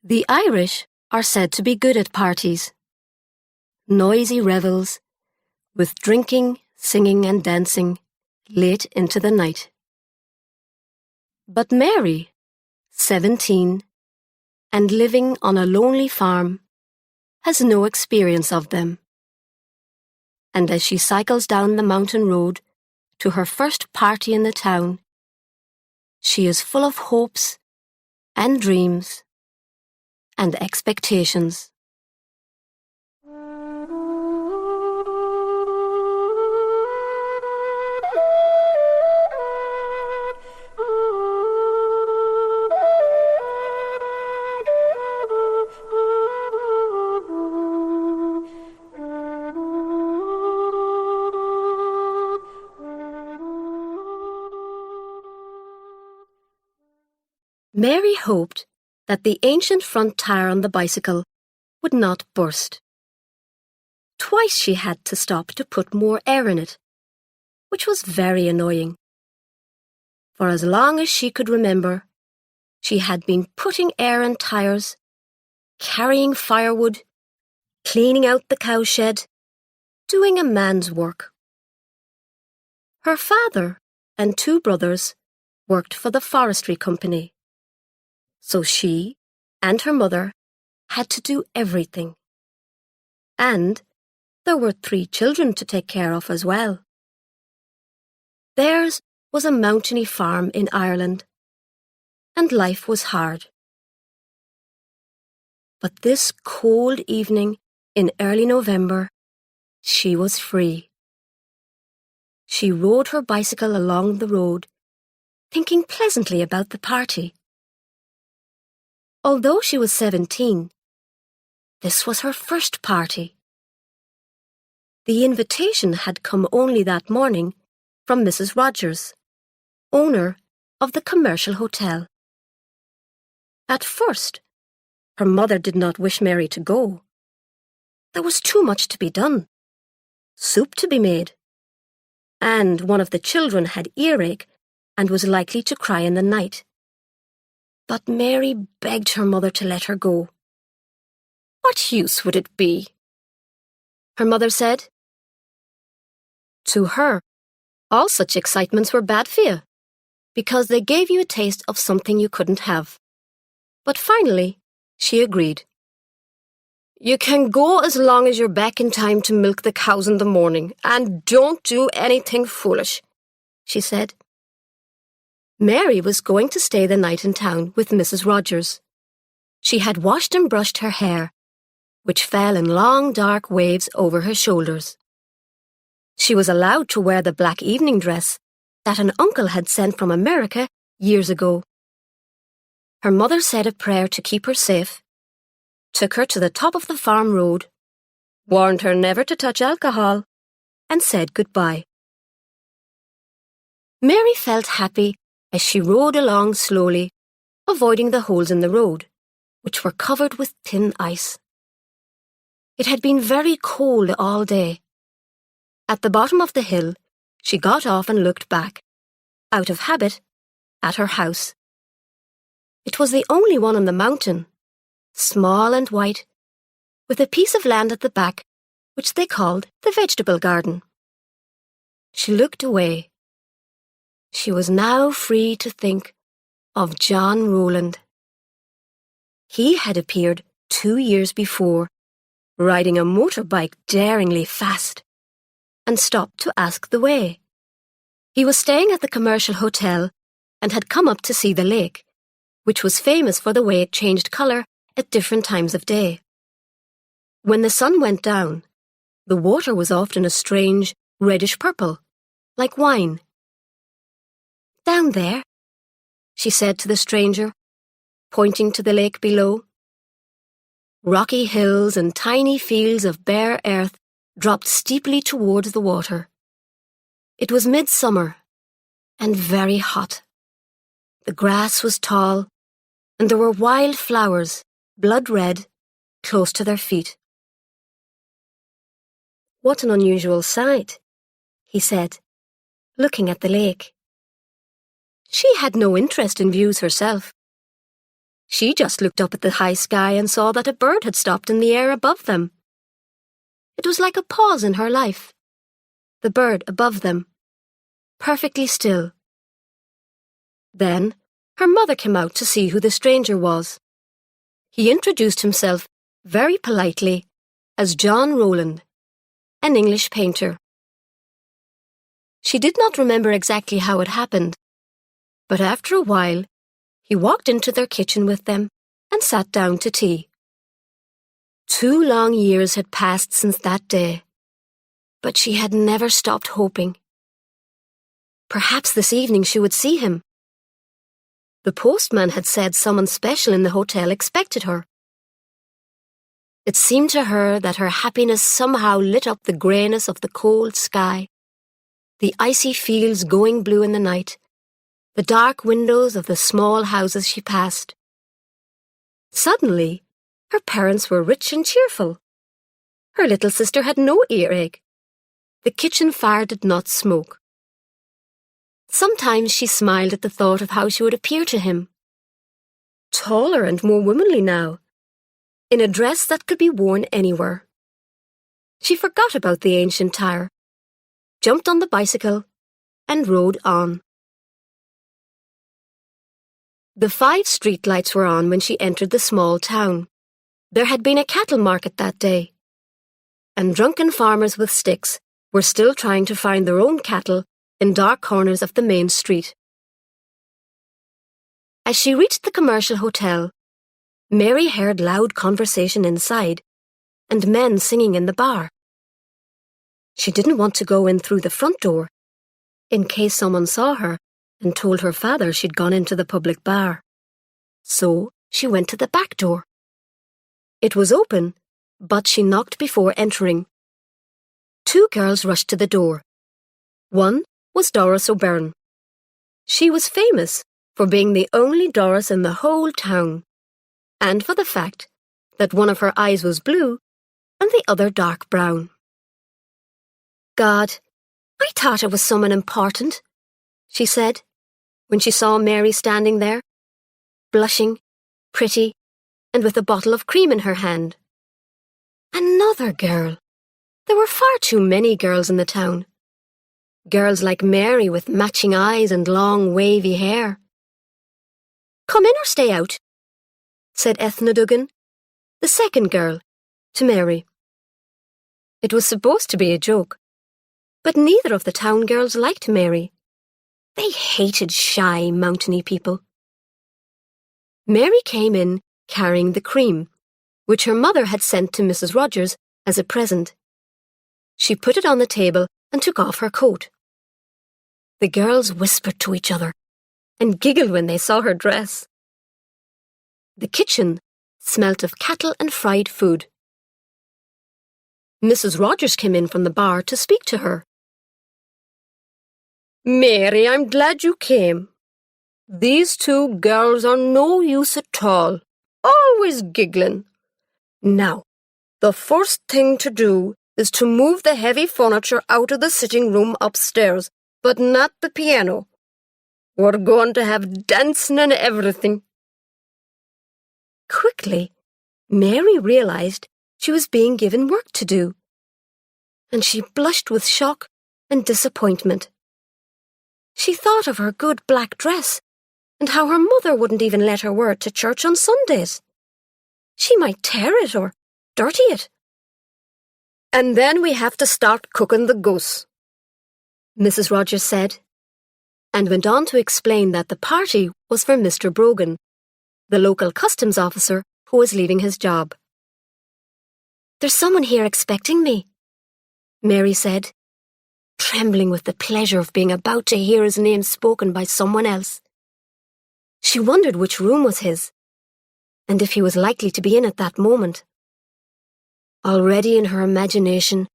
The Irish are said to be good at parties. Noisy revels, with drinking, singing and dancing late into the night. But Mary, 17, and living on a lonely farm, has no experience of them. And as she cycles down the mountain road to her first party in the town, she is full of hopes and dreams and expectations. Mary hoped that the ancient front tire on the bicycle would not burst. Twice she had to stop to put more air in it, which was very annoying. For as long as she could remember, she had been putting air in tires, carrying firewood, cleaning out the cowshed, doing a man's work. Her father and two brothers worked for the forestry company, so she and her mother had to do everything. And there were 3 children to take care of as well. Theirs was a mountainy farm in Ireland, and life was hard. But this cold evening in early November, she was free. She rode her bicycle along the road, thinking pleasantly about the party. Although she was 17, this was her first party. The invitation had come only that morning from Mrs. Rogers, owner of the commercial hotel. At first, her mother did not wish Mary to go. There was too much to be done, soup to be made, and one of the children had earache and was likely to cry in the night. But Mary begged her mother to let her go. What use would it be? Her mother said. To her, all such excitements were bad for you, because they gave you a taste of something you couldn't have. But finally, she agreed. You can go as long as you're back in time to milk the cows in the morning, and don't do anything foolish, she said. Mary was going to stay the night in town with Mrs. Rogers. She had washed and brushed her hair, which fell in long dark waves over her shoulders. She was allowed to wear the black evening dress that an uncle had sent from America years ago. Her mother said a prayer to keep her safe, took her to the top of the farm road, warned her never to touch alcohol, and said goodbye. Mary felt happy as she rode along slowly, avoiding the holes in the road, which were covered with thin ice. It had been very cold all day. At the bottom of the hill, she got off and looked back, out of habit, at her house. It was the only one on the mountain, small and white, with a piece of land at the back, which they called the vegetable garden. She looked away. She was now free to think of John Rowland. He had appeared 2 years before, riding a motorbike daringly fast, and stopped to ask the way. He was staying at the commercial hotel and had come up to see the lake, which was famous for the way it changed colour at different times of day. When the sun went down, the water was often a strange reddish purple, like wine. Down there, she said to the stranger, pointing to the lake below. Rocky hills and tiny fields of bare earth dropped steeply towards the water. It was midsummer and very hot. The grass was tall, and there were wild flowers, blood red, close to their feet. What an unusual sight, he said, looking at the lake. She had no interest in views herself. She just looked up at the high sky and saw that a bird had stopped in the air above them. It was like a pause in her life. The bird above them, perfectly still. Then her mother came out to see who the stranger was. He introduced himself very politely as John Rowland, an English painter. She did not remember exactly how it happened, but after a while, he walked into their kitchen with them and sat down to tea. 2 long years had passed since that day, but she had never stopped hoping. Perhaps this evening she would see him. The postman had said someone special in the hotel expected her. It seemed to her that her happiness somehow lit up the greyness of the cold sky, the icy fields going blue in the night, the dark windows of the small houses she passed. Suddenly, her parents were rich and cheerful. Her little sister had no earache. The kitchen fire did not smoke. Sometimes she smiled at the thought of how she would appear to him. Taller and more womanly now, in a dress that could be worn anywhere. She forgot about the ancient tire, jumped on the bicycle, and rode on. The 5 streetlights were on when she entered the small town. There had been a cattle market that day, and drunken farmers with sticks were still trying to find their own cattle in dark corners of the main street. As she reached the commercial hotel, Mary heard loud conversation inside and men singing in the bar. She didn't want to go in through the front door, in case someone saw her and told her father she'd gone into the public bar. So she went to the back door. It was open, but she knocked before entering. 2 girls rushed to the door. One was Doris O'Byrne. She was famous for being the only Doris in the whole town, and for the fact that one of her eyes was blue and the other dark brown. God, I thought it was someone important, she said, when she saw Mary standing there, blushing, pretty, and with a bottle of cream in her hand. Another girl. There were far too many girls in the town. Girls like Mary with matching eyes and long, wavy hair. Come in or stay out, said Ethna Duggan, the second girl, to Mary. It was supposed to be a joke, but neither of the town girls liked Mary. They hated shy, mountainy people. Mary came in carrying the cream, which her mother had sent to Mrs. Rogers as a present. She put it on the table and took off her coat. The girls whispered to each other and giggled when they saw her dress. The kitchen smelt of cattle and fried food. Mrs. Rogers came in from the bar to speak to her. Mary, I'm glad you came. These 2 girls are no use at all, always giggling. Now, the first thing to do is to move the heavy furniture out of the sitting room upstairs, but not the piano. We're going to have dancing and everything. Quickly, Mary realized she was being given work to do, and she blushed with shock and disappointment. She thought of her good black dress and how her mother wouldn't even let her wear it to church on Sundays. She might tear it or dirty it. And then we have to start cooking the goose, Mrs. Rogers said, and went on to explain that the party was for Mr. Brogan, the local customs officer who was leaving his job. There's someone here expecting me, Mary said, trembling with the pleasure of being about to hear his name spoken by someone else. She wondered which room was his, and if he was likely to be in at that moment. Already in her imagination,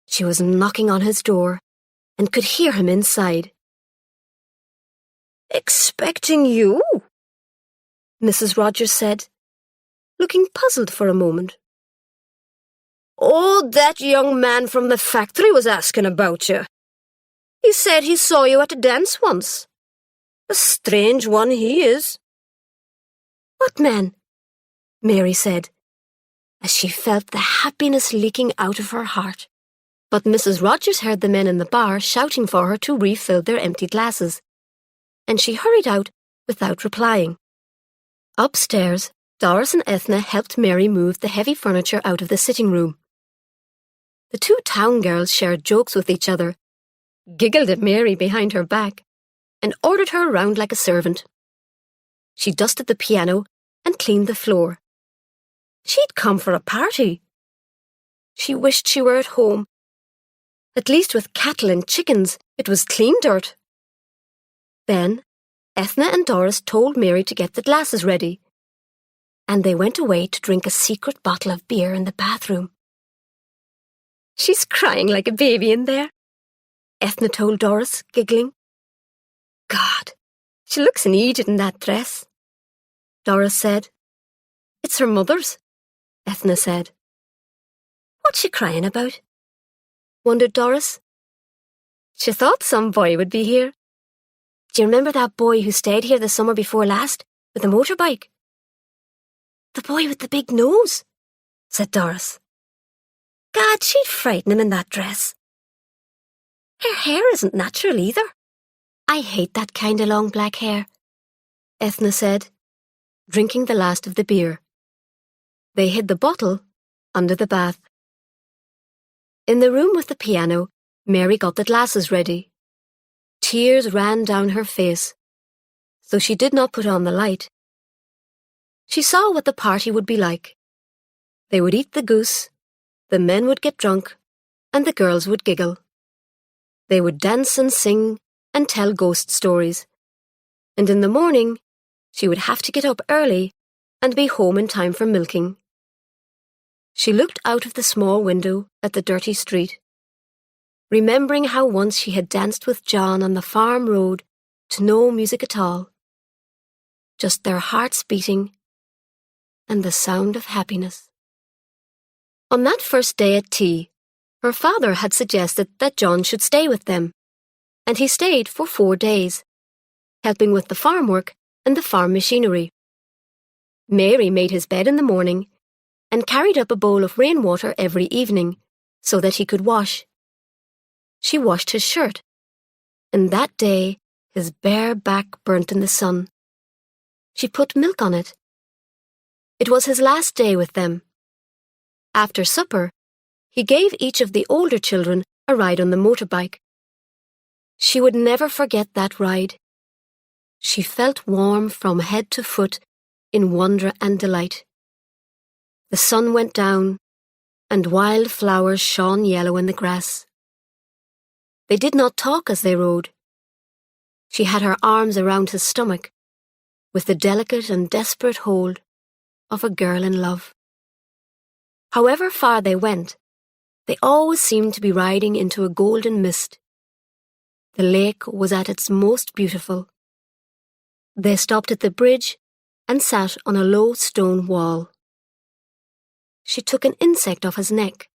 she was knocking on his door and could hear him inside. Expecting you? Mrs. Rogers said, looking puzzled for a moment. Oh, that young man from the factory was asking about you. He said he saw you at a dance once. A strange one he is. "What men?" Mary said, as she felt the happiness leaking out of her heart. But Mrs. Rogers heard the men in the bar shouting for her to refill their empty glasses, and she hurried out without replying. Upstairs, Doris and Ethna helped Mary move the heavy furniture out of the sitting room. The two town girls shared jokes with each other, giggled at Mary behind her back, and ordered her around like a servant. She dusted the piano and cleaned the floor. She'd come for a party. She wished she were at home. At least with cattle and chickens, it was clean dirt. Then, Ethna and Doris told Mary to get the glasses ready, and they went away to drink a secret bottle of beer in the bathroom. "She's crying like a baby in there," Ethna told Doris, giggling. "God, she looks an idiot in that dress," Doris said. "It's her mother's," Ethna said. "What's she crying about?" wondered Doris. "She thought some boy would be here. Do you remember that boy who stayed here the summer before last with a motorbike?" "The boy with the big nose," said Doris. "God, she'd frighten him in that dress. Her hair isn't natural either." "I hate that kind of long black hair," Ethna said, drinking the last of the beer. They hid the bottle under the bath. In the room with the piano, Mary got the glasses ready. Tears ran down her face, though she did not put on the light. She saw what the party would be like. They would eat the goose, the men would get drunk, and the girls would giggle. They would dance and sing and tell ghost stories, and in the morning she would have to get up early and be home in time for milking. She looked out of the small window at the dirty street, remembering how once she had danced with John on the farm road to no music at all, just their hearts beating and the sound of happiness. On that first day at tea, her father had suggested that John should stay with them, and he stayed for 4 days, helping with the farm work and the farm machinery. Mary made his bed in the morning and carried up a bowl of rainwater every evening so that he could wash. She washed his shirt, and that day his bare back burnt in the sun. She put milk on it. It was his last day with them. After supper, he gave each of the older children a ride on the motorbike. She would never forget that ride. She felt warm from head to foot in wonder and delight. The sun went down, and wild flowers shone yellow in the grass. They did not talk as they rode. She had her arms around his stomach, with the delicate and desperate hold of a girl in love. However far they went, they always seemed to be riding into a golden mist. The lake was at its most beautiful. They stopped at the bridge and sat on a low stone wall. She took an insect off his neck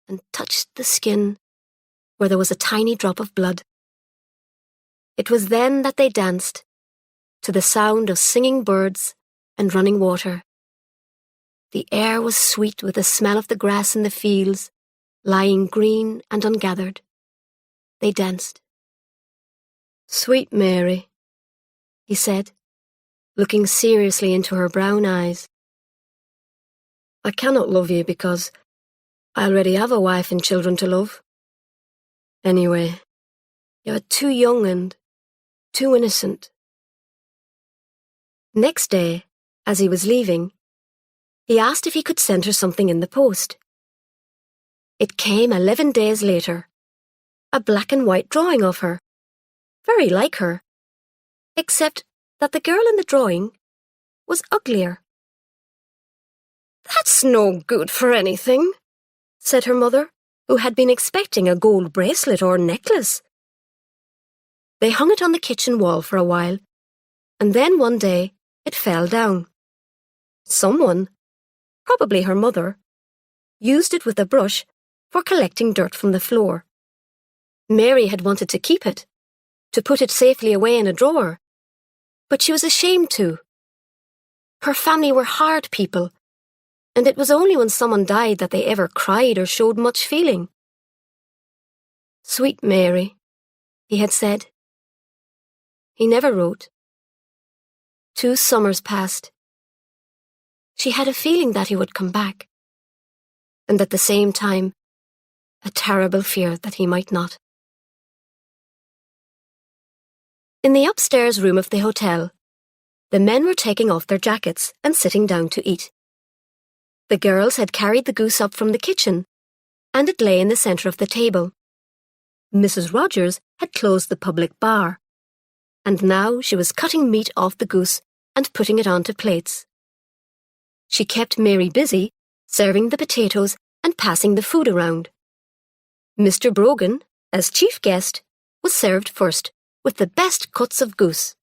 and touched the skin where there was a tiny drop of blood. It was then that they danced, to the sound of singing birds and running water. The air was sweet with the smell of the grass in the fields, lying green and ungathered. They danced. "Sweet Mary," he said, looking seriously into her brown eyes. "I cannot love you because I already have a wife and children to love. Anyway, you are too young and too innocent." Next day, as he was leaving, he asked if he could send her something in the post. It came 11 days later, a black and white drawing of her, very like her, except that the girl in the drawing was uglier. "That's no good for anything," said her mother, who had been expecting a gold bracelet or necklace. They hung it on the kitchen wall for a while, and then one day it fell down. Someone, probably her mother, used it with a brush for collecting dirt from the floor. Mary had wanted to keep it, to put it safely away in a drawer, but she was ashamed to. Her family were hard people, and it was only when someone died that they ever cried or showed much feeling. "Sweet Mary," he had said. He never wrote. 2 summers passed. She had a feeling that he would come back, and at the same time, a terrible fear that he might not. In the upstairs room of the hotel, the men were taking off their jackets and sitting down to eat. The girls had carried the goose up from the kitchen, and it lay in the centre of the table. Mrs. Rogers had closed the public bar, and now she was cutting meat off the goose and putting it onto plates. She kept Mary busy, serving the potatoes and passing the food around. Mr. Brogan, as chief guest, was served first, with the best cuts of goose.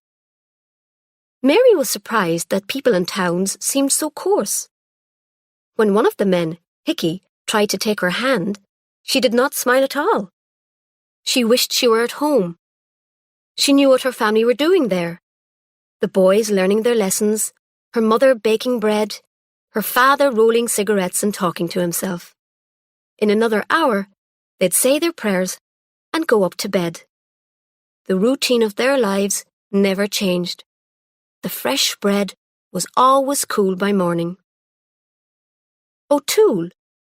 Mary was surprised that people in towns seemed so coarse. When one of the men, Hickey, tried to take her hand, she did not smile at all. She wished she were at home. She knew what her family were doing there. The boys learning their lessons, her mother baking bread, her father rolling cigarettes and talking to himself. In another hour, they'd say their prayers and go up to bed. The routine of their lives never changed. The fresh bread was always cool by morning. O'Toole,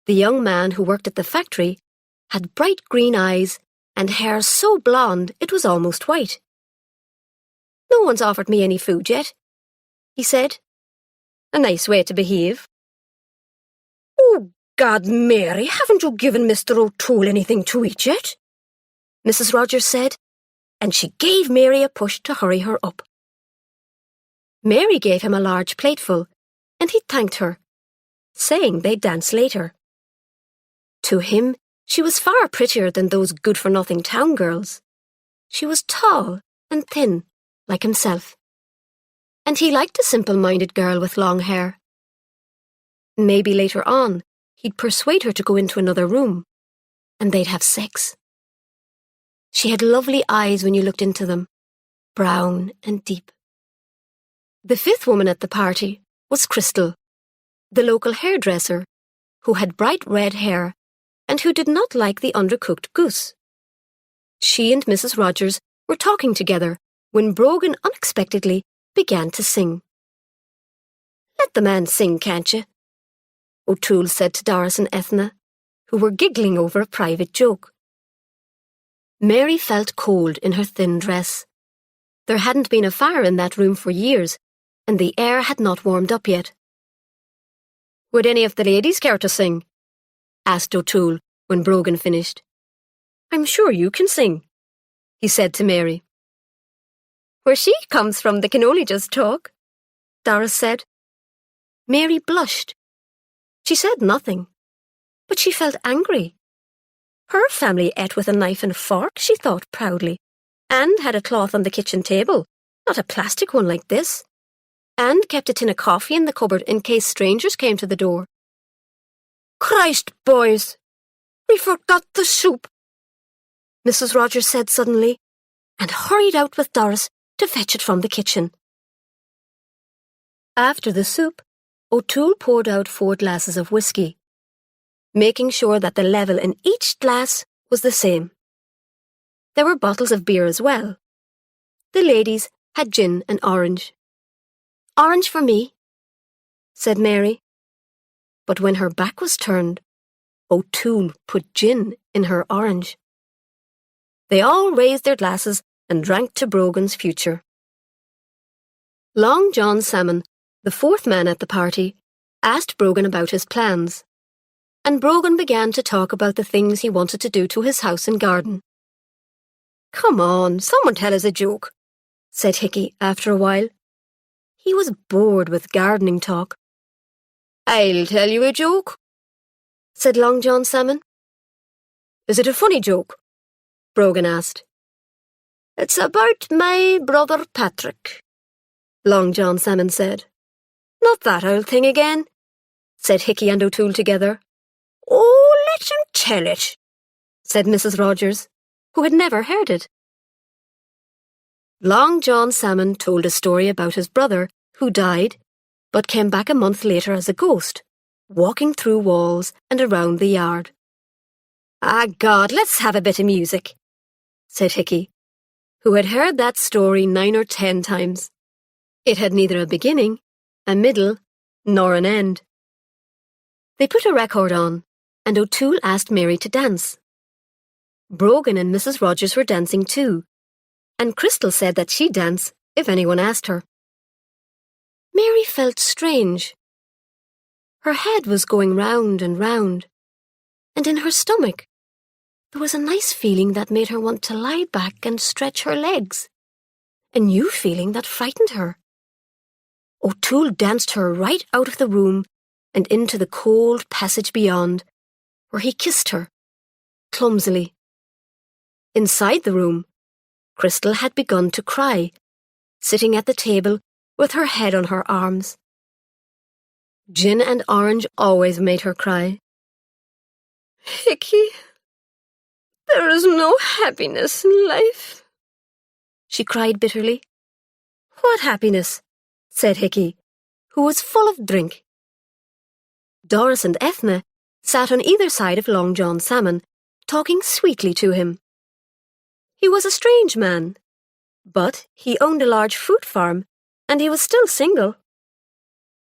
the young man who worked at the factory, had bright green eyes and hair so blonde it was almost white. "No one's offered me any food yet," he said. "A nice way to behave." "Oh, God, Mary, haven't you given Mr. O'Toole anything to eat yet?" Mrs. Rogers said, and she gave Mary a push to hurry her up. Mary gave him a large plateful, and he thanked her, saying they'd dance later. To him, she was far prettier than those good-for-nothing town girls. She was tall and thin, like himself. And he liked a simple-minded girl with long hair. Maybe later on, he'd persuade her to go into another room, and they'd have sex. She had lovely eyes when you looked into them, brown and deep. The 5th woman at the party was Crystal, the local hairdresser, who had bright red hair and who did not like the undercooked goose. She and Mrs. Rogers were talking together when Brogan unexpectedly began to sing. "Let the man sing, can't you?" O'Toole said to Doris and Ethna, who were giggling over a private joke. Mary felt cold in her thin dress. There hadn't been a fire in that room for years, and the air had not warmed up yet. "Would any of the ladies care to sing?" asked O'Toole when Brogan finished. "I'm sure you can sing," he said to Mary. "Where she comes from, they can only just talk," Doris said. Mary blushed. She said nothing, but she felt angry. Her family ate with a knife and fork, she thought proudly, and had a cloth on the kitchen table, not a plastic one like this, and kept a tin of coffee in the cupboard in case strangers came to the door. "Christ, boys, we forgot the soup," Mrs. Rogers said suddenly, and hurried out with Doris to fetch it from the kitchen. After the soup, O'Toole poured out 4 glasses of whiskey, making sure that the level in each glass was the same. There were bottles of beer as well. The ladies had gin and orange. "Orange for me," said Mary. But when her back was turned, O'Toole put gin in her orange. They all raised their glasses and drank to Brogan's future. Long John Salmon, the 4th man at the party, asked Brogan about his plans, and Brogan began to talk about the things he wanted to do to his house and garden. "Come on, someone tell us a joke," said Hickey after a while. He was bored with gardening talk. "I'll tell you a joke," said Long John Salmon. "Is it a funny joke?" Brogan asked. "It's about my brother Patrick," Long John Salmon said. "Not that old thing again," said Hickey and O'Toole together. "Oh, let him tell it," said Mrs. Rogers, who had never heard it. Long John Salmon told a story about his brother, who died, but came back a month later as a ghost, walking through walls and around the yard. "Ah, God, let's have a bit of music," said Hickey, who had heard that story 9 or 10 times. It had neither a beginning, a middle, nor an end. They put a record on, and O'Toole asked Mary to dance. Brogan and Mrs. Rogers were dancing too, and Crystal said that she'd dance if anyone asked her. Mary felt strange. Her head was going round and round, and in her stomach there was a nice feeling that made her want to lie back and stretch her legs, a new feeling that frightened her. O'Toole danced her right out of the room and into the cold passage beyond, where he kissed her, clumsily. Inside the room, Crystal had begun to cry, sitting at the table with her head on her arms. Gin and orange always made her cry. "Hickey, there is no happiness in life," she cried bitterly. "What happiness?" said Hickey, who was full of drink. Doris and Ethna sat on either side of Long John Salmon, talking sweetly to him. He was a strange man, but he owned a large fruit farm, and he was still single.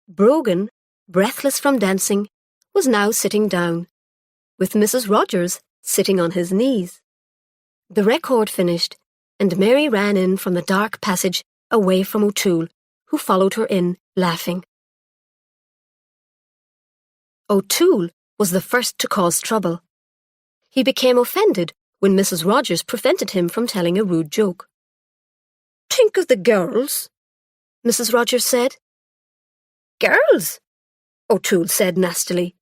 Brogan, breathless from dancing, was now sitting down, with Mrs. Rogers sitting on his knees. The record finished, and Mary ran in from the dark passage away from O'Toole, who followed her in, laughing. O'Toole was the first to cause trouble. He became offended when Mrs. Rogers prevented him from telling a rude joke. "Think of the girls," Mrs. Rogers said. "Girls?" O'Toole said nastily.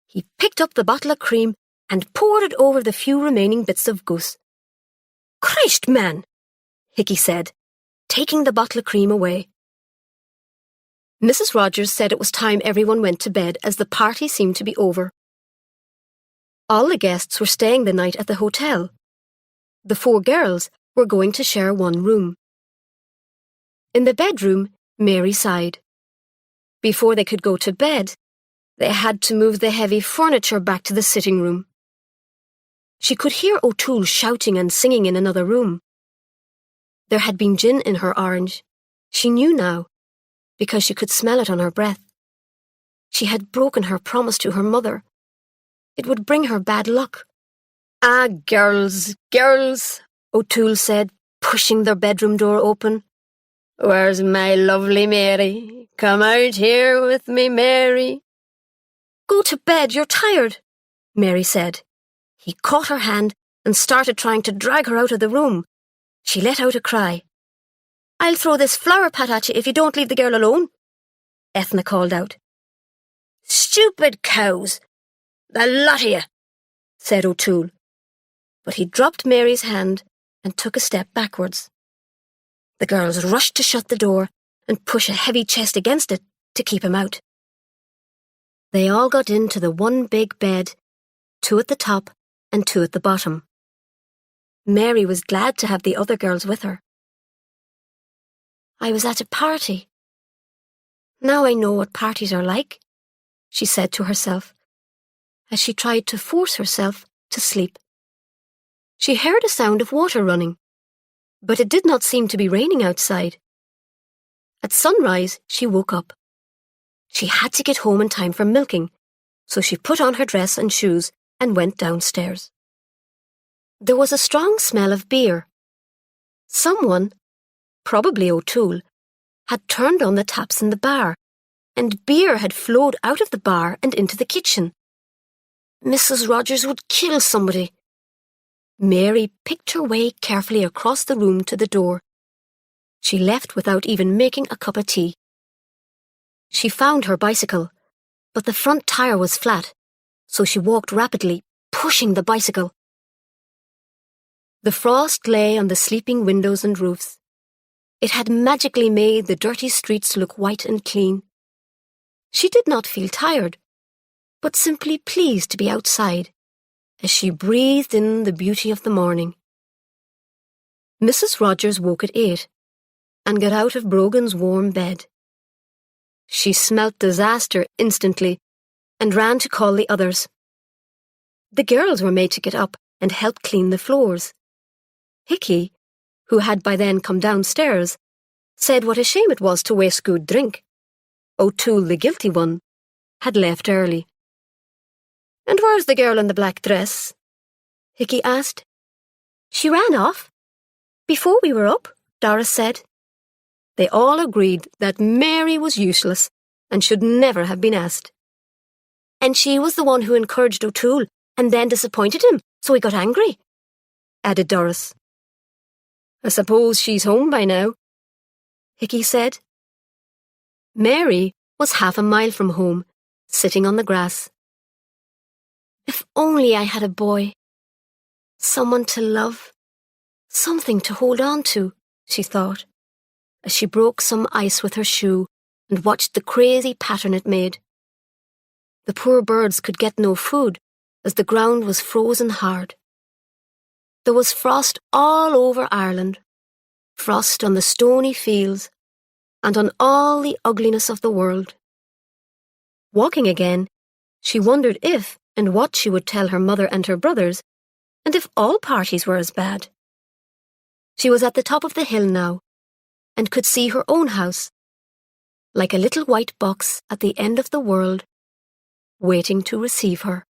He picked up the bottle of cream and poured it over the few remaining bits of goose. "Christ, man," Hickey said, taking the bottle of cream away. Mrs. Rogers said it was time everyone went to bed, as the party seemed to be over. All the guests were staying the night at the hotel. The 4 girls were going to share one room. In the bedroom, Mary sighed. Before they could go to bed, they had to move the heavy furniture back to the sitting room. She could hear O'Toole shouting and singing in another room. There had been gin in her orange. She knew now, because she could smell it on her breath. She had broken her promise to her mother. It would bring her bad luck. "Ah, girls, girls," O'Toole said, pushing their bedroom door open. "Where's my lovely Mary? Come out here with me, Mary." "Go to bed, you're tired," Mary said. He caught her hand and started trying to drag her out of the room. She let out a cry. "I'll throw this flower pot at you if you don't leave the girl alone," Ethna called out. "Stupid cows, the lot of you," said O'Toole. But he dropped Mary's hand and took a step backwards. The girls rushed to shut the door and push a heavy chest against it to keep him out. They all got into the one big bed, 2 at the top and 2 at the bottom. Mary was glad to have the other girls with her. "I was at a party. Now I know what parties are like," she said to herself, as she tried to force herself to sleep. She heard a sound of water running, but it did not seem to be raining outside. At sunrise, she woke up. She had to get home in time for milking, so she put on her dress and shoes and went downstairs. There was a strong smell of beer. Someone, probably O'Toole, had turned on the taps in the bar, and beer had flowed out of the bar and into the kitchen. Mrs. Rogers would kill somebody. Mary picked her way carefully across the room to the door. She left without even making a cup of tea. She found her bicycle, but the front tire was flat, so she walked rapidly, pushing the bicycle. The frost lay on the sleeping windows and roofs. It had magically made the dirty streets look white and clean. She did not feel tired, but simply pleased to be outside, as she breathed in the beauty of the morning. Mrs. Rogers woke at 8 and got out of Brogan's warm bed. She smelt disaster instantly and ran to call the others. The girls were made to get up and help clean the floors. Hickey, who had by then come downstairs, said what a shame it was to waste good drink. O'Toole, the guilty one, had left early. "And where's the girl in the black dress?" Hickey asked. "She ran off. Before we were up," Doris said. They all agreed that Mary was useless and should never have been asked. "And she was the one who encouraged O'Toole and then disappointed him, so he got angry," added Doris. "I suppose she's home by now," Hickey said. Mary was half a mile from home, sitting on the grass. "If only I had a boy. Someone to love. Something to hold on to," she thought, as she broke some ice with her shoe and watched the crazy pattern it made. The poor birds could get no food, as the ground was frozen hard. There was frost all over Ireland, frost on the stony fields, and on all the ugliness of the world. Walking again, she wondered if and what she would tell her mother and her brothers, and if all parties were as bad. She was at the top of the hill now, and could see her own house, like a little white box at the end of the world, waiting to receive her.